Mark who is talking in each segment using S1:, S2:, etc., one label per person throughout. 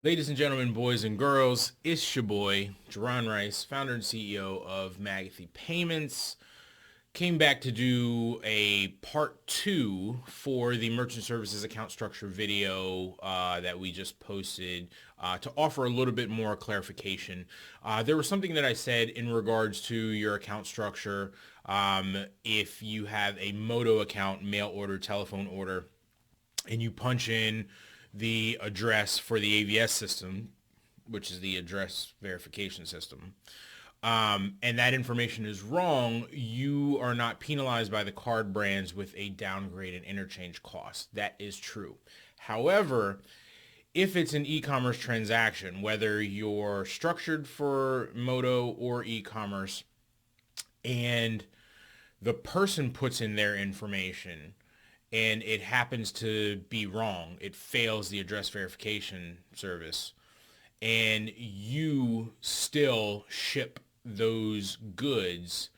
S1: Ladies and gentlemen, boys and girls, it's your boy, Jerron Rice, founder and CEO of Magathy Payments. Came back to do a part two for the merchant services account structure video that we just posted to offer a little bit more clarification. There was something that I said in regards to your account structure. If you have a Moto account, mail order, telephone order, and you punch in the address for the AVS system, which is the address verification system, and that information is wrong, you are not penalized by the card brands with a downgrade in interchange cost. That is true. However, if it's an e-commerce transaction, whether you're structured for Moto or e-commerce, and the person puts in their information and it happens to be wrong, it fails the address verification service, and you still ship those goods,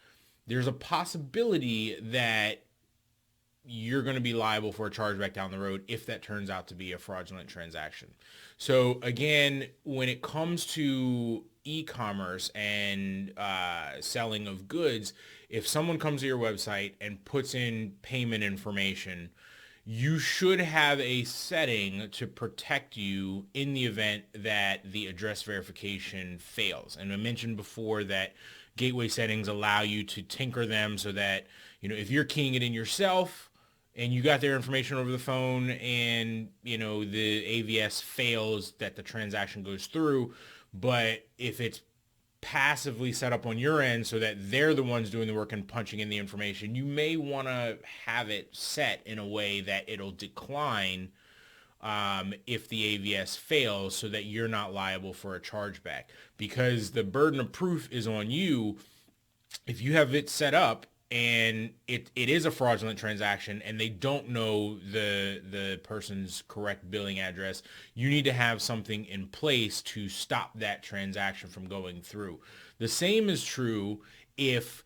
S1: there's a possibility that you're going to be liable for a chargeback down the road if that turns out to be a fraudulent transaction. So again, when it comes to e-commerce and selling of goods, if someone comes to your website and puts in payment information, you should have a setting to protect you in the event that the address verification fails. And I mentioned before that gateway settings allow you to tinker them so that, if you're keying it in yourself and you got their information over the phone and, the AVS fails, that the transaction goes through. But if it's passively set up on your end so that they're the ones doing the work and punching in the information, you may want to have it set in a way that it'll decline if the AVS fails, so that you're not liable for a chargeback, because the burden of proof is on you. If you have it set up and it is a fraudulent transaction and they don't know the person's correct billing address, you need to have something in place to stop that transaction from going through. The same is true if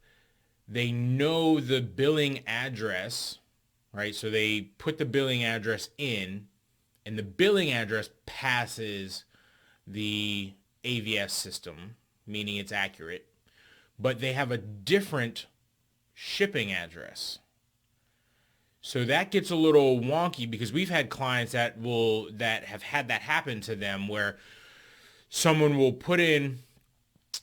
S1: they know the billing address, right? So they put the billing address in and the billing address passes the AVS system, meaning it's accurate, but they have a different shipping address. So that gets a little wonky, because we've had clients that have had that happen to them, where someone will put in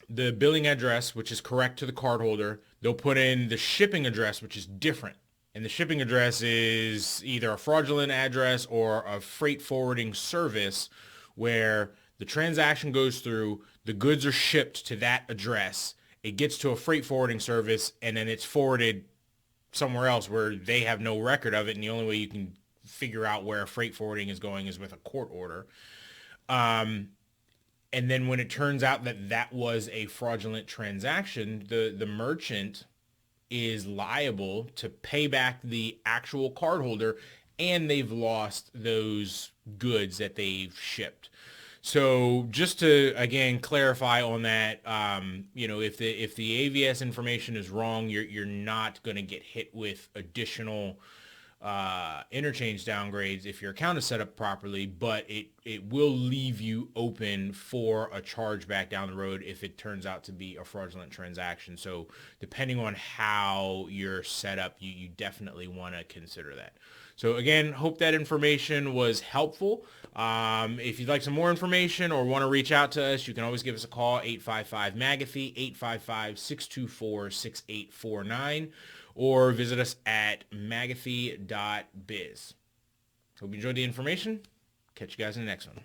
S1: the billing address, which is correct to the cardholder. They'll put in the shipping address, which is different. And the shipping address is either a fraudulent address or a freight forwarding service, where the transaction goes through, the goods are shipped to that address, it gets to a freight forwarding service, and then it's forwarded somewhere else where they have no record of it. And the only way you can figure out where freight forwarding is going is with a court order. And then when it turns out that that was a fraudulent transaction, the merchant is liable to pay back the actual cardholder, and they've lost those goods that they've shipped. So just to, again, clarify on that, if the AVS information is wrong, you're not going to get hit with additional interchange downgrades if your account is set up properly, but it will leave you open for a chargeback down the road if it turns out to be a fraudulent transaction. So depending on how you're set up, you definitely want to consider that. So again, hope that information was helpful. If you'd like some more information or want to reach out to us, you can always give us a call, 855-MAGATHY, 855-624-6849, or visit us at magathy.biz. Hope you enjoyed the information. Catch you guys in the next one.